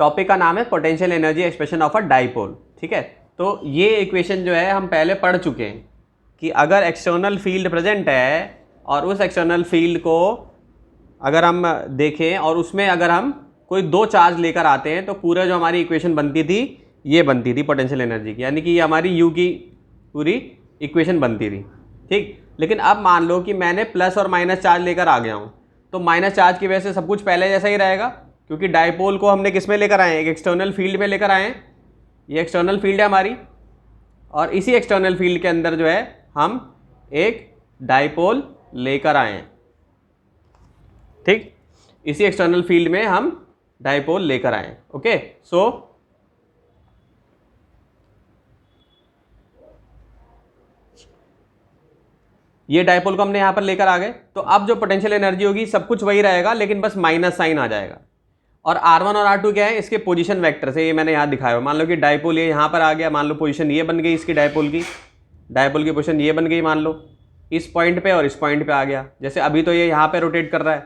Topic का नाम है potential energy expression of a dipole. ठीक है, तो ये इक्वेशन जो है हम पहले पढ़ चुके हैं कि अगर एक्सटर्नल फील्ड प्रेजेंट है और उस एक्सटर्नल फील्ड को अगर हम देखें और उसमें अगर हम कोई दो चार्ज लेकर आते हैं तो पूरा जो हमारी इक्वेशन बनती थी ये बनती थी पोटेंशियल एनर्जी की, यानी कि ये हमारी यू की पूरी इक्वेशन बनती थी। ठीक, लेकिन अब मान लो कि मैंने प्लस और माइनस चार्ज लेकर आ गया हूँ, तो माइनस चार्ज की वजह से सब कुछ पहले जैसा ही रहेगा, क्योंकि डाइपोल को हमने किस में लेकर आए हैं, एक एक्सटर्नल फील्ड में लेकर आए हैं। ये एक्सटर्नल फील्ड है हमारी, और इसी एक्सटर्नल फील्ड के अंदर जो है हम एक डाइपोल लेकर आए हैं। ठीक, इसी एक्सटर्नल फील्ड में हम डाइपोल लेकर आए। ओके, सो ये डाइपोल को हमने यहां पर लेकर आ गए, तो अब जो पोटेंशियल एनर्जी होगी सब कुछ वही रहेगा, लेकिन बस माइनस साइन आ जाएगा। और R1 और R2 क्या है, इसके पोजीशन वेक्टर से, ये मैंने यहाँ दिखाया हुआ। मान लो कि डाइपोल ये यहाँ पर आ गया, मान लो पोजीशन ये बन गई इसकी डाइपोल की पोजीशन ये बन गई, मान लो इस पॉइंट पे और इस पॉइंट पे आ गया। जैसे अभी तो ये यहाँ पे रोटेट कर रहा है,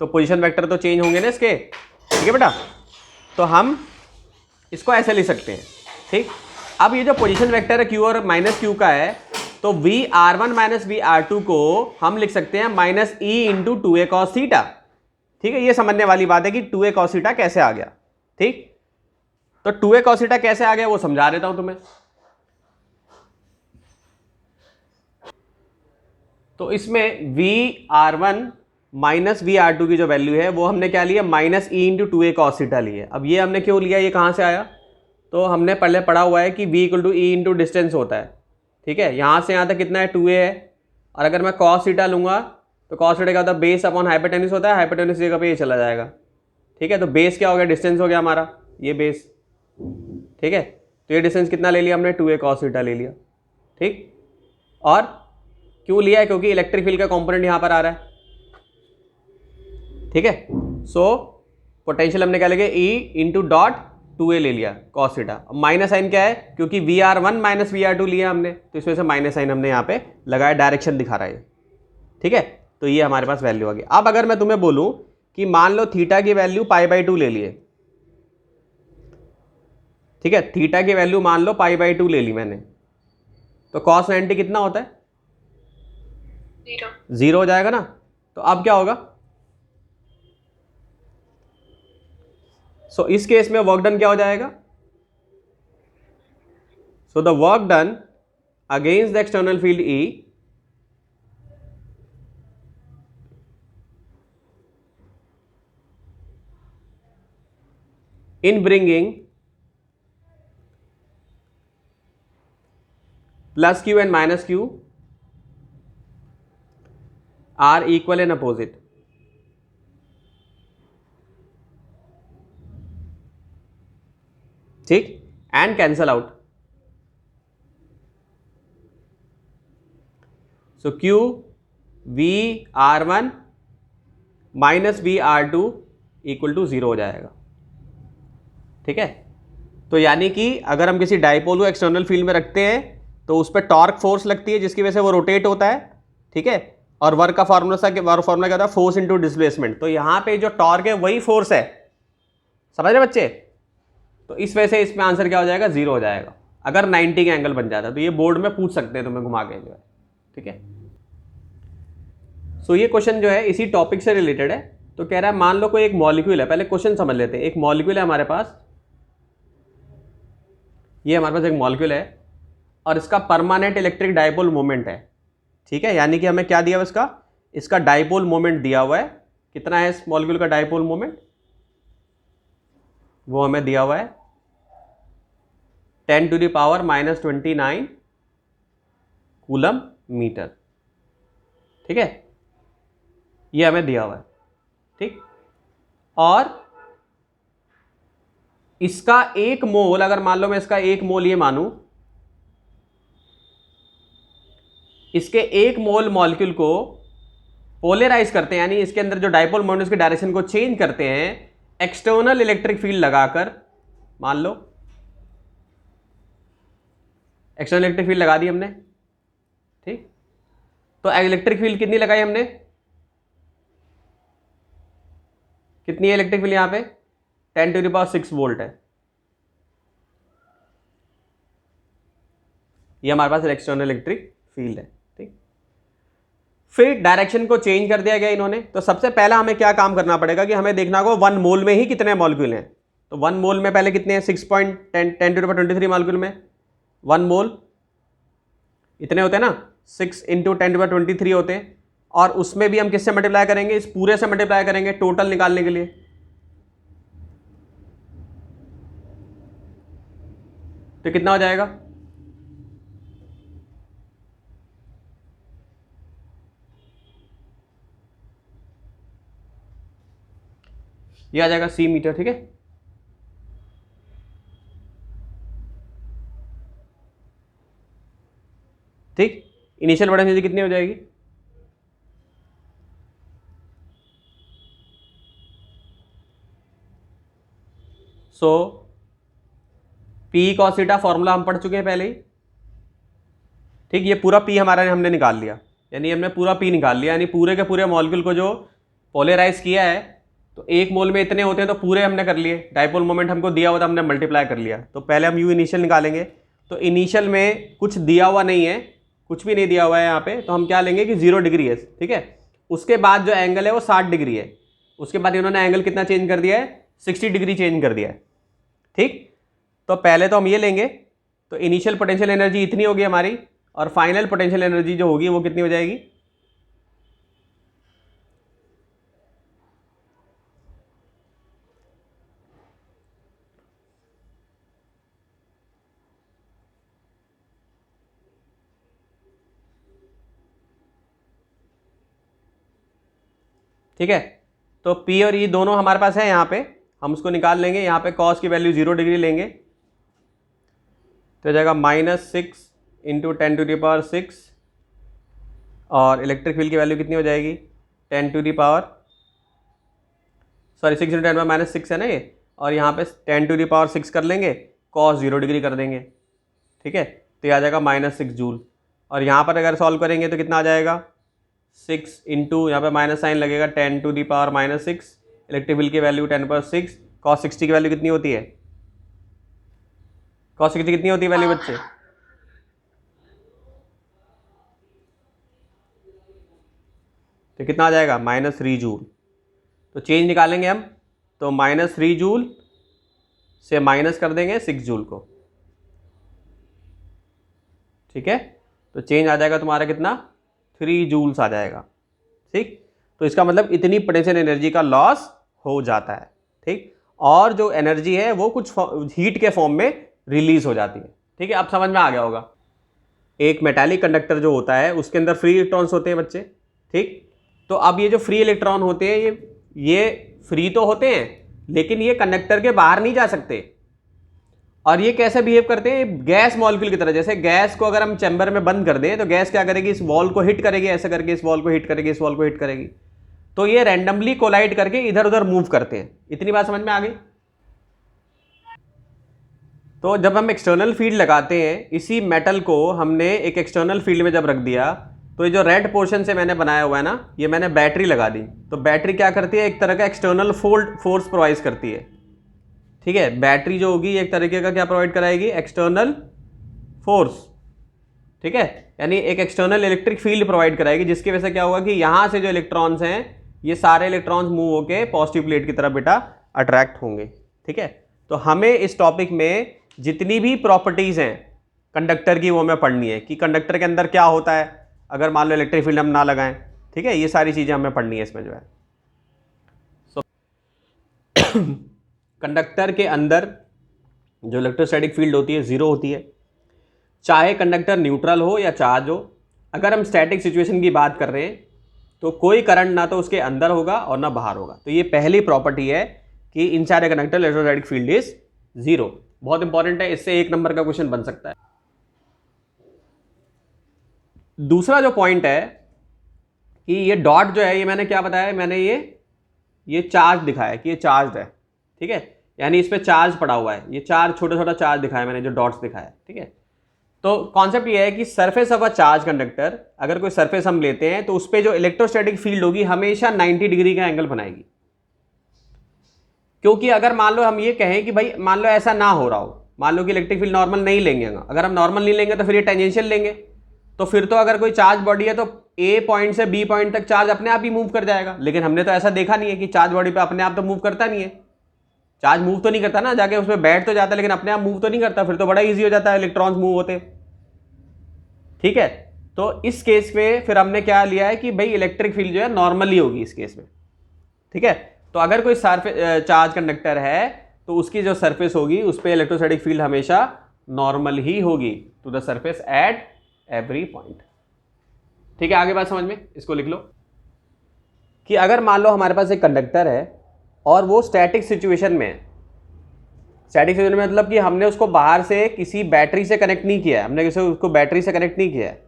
तो पोजीशन वेक्टर तो चेंज होंगे ना इसके। ठीक है बेटा, तो हम इसको ऐसे लिख सकते हैं। ठीक, अब ये जो पोजीशन वेक्टर है Q और माइनस Q का है, तो VR1 माइनस VR2 को हम लिख सकते हैं minus E into 2a cos theta. ठीक है, ये समझने वाली बात है कि 2a cos थीटा कैसे आ गया। ठीक, तो 2a cos थीटा कैसे आ गया वो समझा देता हूं तुम्हें। तो इसमें VR1 माइनस VR2 की जो वैल्यू है वो हमने क्या लिया, minus E into 2a cos theta ली है। अब ये हमने क्यों लिया, ये कहां से आया, तो हमने पहले पढ़ा हुआ है कि V equal to E into distance होता है। ठीक है, यहां से यहां तक कितना है, 2a है, और अगर मैं cos थीटा लूंगा तो cos थीटा क्या होता है, बेस अपॉन हाइपोटेन्यूज होता है, हाइपोटेन्यूज जगह पे ये चला जाएगा। ठीक है, तो बेस क्या हो गया, डिस्टेंस हो गया हमारा ये बेस। ठीक है, तो ये डिस्टेंस कितना ले लिया हमने, 2a cos थीटा ले लिया। ठीक, और क्यों लिया है, क्योंकि इलेक्ट्रिक फील्ड का कंपोनेंट यहां पर आ रहा है। ठीक है, सो पोटेंशियल हमने क्या लेंगे, E इंटू डॉट 2a ले लिया cos थीटा। माइनस साइन क्या है, क्योंकि VR1 माइनस VR2 लिया हमने, तो इस वजह से माइनस साइन हमने यहाँ पे लगाया, डायरेक्शन दिखा रहा है। ठीक है, तो ये हमारे पास वैल्यू आ गई। अब अगर मैं तुम्हें बोलूं कि मान लो थीटा की वैल्यू π/2 ले लिए। ठीक है, थीटा की वैल्यू मान लो π/2 ले ली मैंने, तो cos 90 कितना होता है, 0 हो जाएगा ना। तो अब क्या होगा, सो इस केस में वर्क डन क्या हो जाएगा, so the work done against the external field E in bringing plus Q and minus Q are equal and opposite. ठीक, and cancel out. So Q VR1 minus VR2 equal to 0 हो जाएगा। ठीक है, तो यानी कि अगर हम किसी डाइपोल को एक्सटर्नल फील्ड में रखते हैं तो उस पर टॉर्क फोर्स लगती है जिसकी वजह से वो रोटेट होता है। ठीक है, और वर्क का फॉर्मूला क्या होता है, फोर्स इंटू डिस्प्लेसमेंट। तो यहाँ पे जो टॉर्क है वही फोर्स है, समझ रहे बच्चे। तो इस वजह से इसमें आंसर क्या हो जाएगा, 0 हो जाएगा अगर 90 का एंगल बन जाता है। तो ये बोर्ड में पूछ सकते हैं तुम्हें घुमा के जो है। ठीक है, सो ये क्वेश्चन जो है इसी टॉपिक से रिलेटेड है। तो कह रहा है मान लो कोई एक मॉलिक्यूल है, पहले क्वेश्चन समझ लेते हैं। एक मॉलिक्यूल है हमारे पास, ये हमारे पास एक मॉलिक्यूल है और इसका परमानेंट इलेक्ट्रिक डाइपोल मोमेंट है। ठीक है, यानी कि हमें क्या दिया हुआ, इसका डाइपोल मोमेंट दिया हुआ है। कितना है इस मॉलिक्यूल का डाइपोल मोमेंट, वो हमें दिया हुआ है 10⁻⁻29 कूलम मीटर। ठीक है, ये हमें दिया हुआ है। ठीक, और इसका एक मोल, अगर मान लो मैं इसका एक मोल ये मानूं, इसके एक मोल मॉलिक्यूल को पोलराइज करते हैं, यानी इसके अंदर जो डाइपोल मोमेंट उसके डायरेक्शन को चेंज करते हैं एक्सटर्नल इलेक्ट्रिक फील्ड लगाकर। मान लो एक्सटर्नल इलेक्ट्रिक फील्ड लगा दी हमने। ठीक, तो इलेक्ट्रिक फील्ड कितनी लगाई हमने, कितनी है इलेक्ट्रिक फील्ड यहां पे 10⁶ वोल्ट है। ये हमारे पास एक्सटर्नल इलेक्ट्रिक फील्ड है। ठीक, फिर डायरेक्शन को चेंज कर दिया गया इन्होंने। तो सबसे पहला हमें क्या काम करना पड़ेगा कि हमें देखना होगा 1 मोल में ही कितने मॉलिक्यूल हैं। तो 1 मोल में पहले कितने हैं, 6.10⁻23 मॉलिक्यूल में 1 मोल इतने होते हैं ना, 6 × 10⁻23 होते हैं। और उसमें भी हम किससे मल्टीप्लाई करेंगे, इस पूरे से मल्टीप्लाई करेंगे टोटल निकालने के लिए। तो कितना हो जाएगा, ये आ जाएगा C मीटर। ठीक है, ठीक, इनिशियल पोटेंशियल कितनी हो जाएगी, सो P cos थीटा फॉर्मूला हम पढ़ चुके हैं पहले ही। ठीक, ये पूरा P हमारा हमने निकाल लिया, यानी हमने पूरा P निकाल लिया, यानी पूरे के पूरे मॉलिक्यूल को जो पोलराइज किया है, तो 1 मोल में इतने होते हैं, तो पूरे हमने कर लिए। डाइपोल मोमेंट हमको दिया हुआ था, हमने मल्टीप्लाई कर लिया। तो पहले हम U इनिशियल निकालेंगे। तो इनिशियल में कुछ दिया हुआ नहीं है, कुछ भी नहीं दिया हुआ है यहाँ पे, तो हम क्या लेंगे कि 0 डिग्री है। ठीक है, उसके बाद जो एंगल है वो 60 डिग्री है। उसके बाद इन्होंने एंगल कितना चेंज कर दिया है, 60 डिग्री चेंज कर दिया है। ठीक, तो पहले तो हम ये लेंगे, तो इनिशियल पोटेंशियल एनर्जी इतनी होगी हमारी, और फाइनल पोटेंशियल एनर्जी जो होगी वो कितनी हो जाएगी, ठीक है। तो P और E दोनों हमारे पास है यहाँ पे, हम उसको निकाल लेंगे। यहाँ पे cos की वैल्यू 0 डिग्री लेंगे, तो हो जाएगा -6 × 10⁶, और इलेक्ट्रिक फील्ड की वैल्यू कितनी हो जाएगी, 6 × 10⁻⁻6 है ना ये, और यहाँ पे 10⁶ कर लेंगे, cos 0 डिग्री कर देंगे। ठीक है, तो ये आ जाएगा -6 जूल। और यहाँ पर अगर सॉल्व करेंगे तो कितना आ जाएगा, 6 इंटू यहाँ पे माइनस साइन लगेगा 10⁻⁻6, इलेक्ट्रिक फील्ड की वैल्यू 10/6, cos 60 की वैल्यू कितनी होती है, cos 60 कितनी होती है वैल्यू बच्चे, तो कितना आ जाएगा, -3 जूल। तो चेंज निकालेंगे हम, तो -3 जूल से माइनस कर देंगे 6 जूल को। ठीक है, तो चेंज आ जाएगा तुम्हारा कितना, 3 जूल्स आ जाएगा। ठीक, तो इसका मतलब इतनी पोटेंशियल एनर्जी का लॉस हो जाता है। ठीक, और जो एनर्जी है वो कुछ हीट के फॉर्म में रिलीज हो जाती है। ठीक है, अब समझ में आ गया होगा। एक मेटालिक कंडक्टर जो होता है उसके अंदर फ्री इलेक्ट्रॉन्स होते हैं बच्चे। ठीक, तो अब ये जो फ्री इलेक्ट्रॉन होते हैं ये फ्री तो होते हैं, लेकिन ये कंडक्टर के बाहर नहीं जा सकते। और ये कैसे बिहेव करते हैं, गैस मॉलिक्यूल की तरह। जैसे गैस को अगर हम चैम्बर में बंद कर दें तो गैस क्या करेगी, इस वॉल को हिट करेगी, ऐसे करके इस वॉल को हिट करेगी, इस वॉल को हिट करेगी। तो ये रैंडमली कोलाइड करके इधर उधर मूव करते हैं। इतनी बात समझ में आ गई। तो जब हम एक्सटर्नल फील्ड लगाते हैं, इसी मेटल को हमने एक एक्सटर्नल फील्ड में जब रख दिया, तो ये जो रेड पोर्शन से मैंने बनाया हुआ है ना, ये मैंने बैटरी लगा दी। तो बैटरी क्या करती है, एक तरह का एक्सटर्नल फोर्स प्रोवाइड करती है। ठीक है, बैटरी जो होगी एक तरीके का क्या प्रोवाइड कराएगी, एक्सटर्नल फोर्स। ठीक है, यानी एक एक्सटर्नल इलेक्ट्रिक फील्ड प्रोवाइड कराएगी, जिसकी वजह से क्या होगा कि यहां से जो इलेक्ट्रॉन्स हैं, ये सारे इलेक्ट्रॉन्स मूव होके पॉजिटिव प्लेट की तरफ बेटा अट्रैक्ट होंगे। ठीक है, तो हमें इस टॉपिक में जितनी भी प्रॉपर्टीज हैं कंडक्टर की वो हमें पढ़नी है, कि कंडक्टर के अंदर क्या होता है अगर मान लो इलेक्ट्रिक फील्ड हम ना लगाएं। ठीक है, ये सारी चीजें हमें पढ़नी है इसमें जो है। कंडक्टर के अंदर जो इलेक्ट्रोस्टैटिक फील्ड होती है 0 होती है, चाहे कंडक्टर न्यूट्रल हो या चार्ज हो। अगर हम स्टैटिक सिचुएशन की बात कर रहे हैं तो कोई करंट ना तो उसके अंदर होगा और ना बाहर होगा। तो ये पहली प्रॉपर्टी है कि inside a conductor electrostatic field is 0। बहुत इंपॉर्टेंट है, इससे 1 नंबर का क्वेश्चन बन सकता है। दूसरा जो पॉइंट है कि ये डॉट जो है, ये मैंने क्या बताया, मैंने ये चार्ज दिखाया कि ये चार्ज है। ठीक है, यानी इस पे चार्ज पड़ा हुआ है, ये चार्ज छोटा छोटा चार्ज दिखाया मैंने, जो डॉट्स दिखाया। ठीक है, तो कॉन्सेप्ट ये है कि surface of a charge conductor, अगर कोई सरफेस हम लेते हैं तो उस पर जो इलेक्ट्रोस्टैटिक फील्ड होगी हमेशा 90 डिग्री का एंगल बनाएगी। क्योंकि अगर मान लो हम ये कहें कि भाई मान लो ऐसा ना हो रहा हो, मान लो कि इलेक्ट्रिक फील्ड नॉर्मल नहीं लेंगे, अगर हम नॉर्मल नहीं लेंगे तो फिर ये टेंजेंशियल लेंगे, तो फिर तो अगर कोई चार्ज बॉडी है तो ए पॉइंट से बी पॉइंट तक चार्ज अपने आप ही मूव कर जाएगा। लेकिन हमने तो ऐसा देखा नहीं है कि चार्ज बॉडी पे अपने आप तो मूव करता नहीं है, चार्ज मूव तो नहीं करता ना, जाके उसमें बैठ तो जाता है लेकिन अपने आप मूव तो नहीं करता, फिर तो बड़ा ईजी हो जाता है इलेक्ट्रॉन्स मूव होते। ठीक है, तो इस केस में फिर हमने क्या लिया है कि भाई इलेक्ट्रिक फील्ड जो है नॉर्मली होगी इस केस में। ठीक है, तो अगर कोई चार्ज कंडक्टर है तो उसकी जो सरफेस होगी उस पर इलेक्ट्रोस्टैटिक फील्ड हमेशा नॉर्मल ही होगी to the surface at every point. ठीक है, आगे बात समझ में, इसको लिख लो कि अगर मान लो हमारे पास एक कंडक्टर है और वो स्टैटिक सिचुएशन में है। स्टैटिक सिचुएशन में मतलब कि हमने उसको बाहर से किसी बैटरी से कनेक्ट नहीं किया है, हमने किसी उसको बैटरी से कनेक्ट नहीं किया है।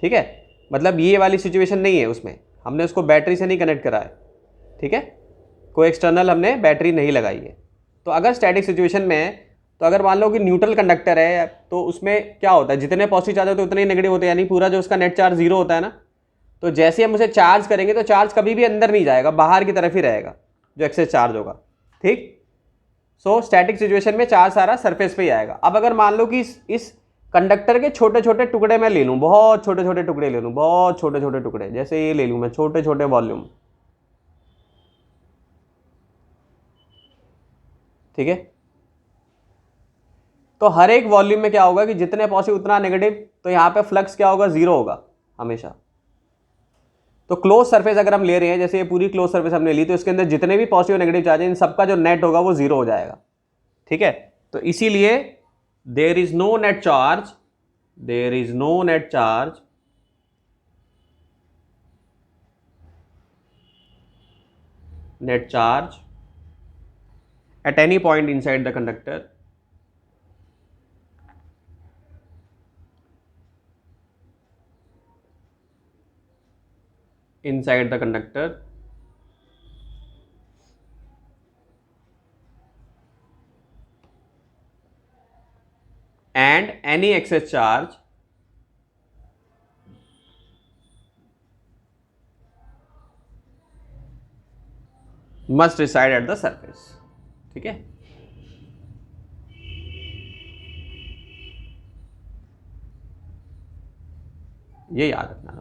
ठीक है, मतलब ये वाली सिचुएशन नहीं है, उसमें हमने उसको बैटरी से नहीं कनेक्ट करा है। ठीक है, कोई एक्सटर्नल हमने बैटरी नहीं लगाई है। तो अगर स्टैटिक सिचुएशन में है तो अगर मान लो कि न्यूट्रल कंडक्टर है तो उसमें क्या होता है, जितने पॉजिटिव चार्ज होते हैं उतने ही नेगेटिव होते हैं, यानी पूरा जो उसका नेट चार्ज जीरो होता है ना। तो जैसे हम उसे चार्ज करेंगे तो चार्ज कभी भी अंदर नहीं जाएगा, बाहर की तरफ ही रहेगा जो एक्सेस चार्ज होगा। ठीक, सो स्टैटिक सिचुएशन में चार्ज सारा सरफेस पे ही आएगा। अब अगर मान लो कि इस कंडक्टर के छोटे छोटे टुकड़े मैं ले लूँ, बहुत छोटे छोटे टुकड़े ले लूँ, बहुत छोटे छोटे टुकड़े, जैसे ये ले लूँ मैं, छोटे छोटे वॉल्यूम। ठीक है, तो हर एक वॉल्यूम में क्या होगा कि जितने पॉजिटिव उतना नेगेटिव, तो यहाँ पे फ्लक्स क्या होगा, जीरो होगा हमेशा। तो क्लोज सरफेस अगर हम ले रहे हैं, जैसे ये पूरी क्लोज सरफेस हमने ली, तो इसके अंदर जितने भी पॉजिटिव नेगेटिव चार्ज हैं इन सबका जो नेट होगा वो जीरो हो जाएगा। ठीक है, तो इसीलिए there is no net charge, there is no net charge net charge at any point inside the conductor inside the conductor and any excess charge must reside at the surface। ठीक है, ये याद रखना है।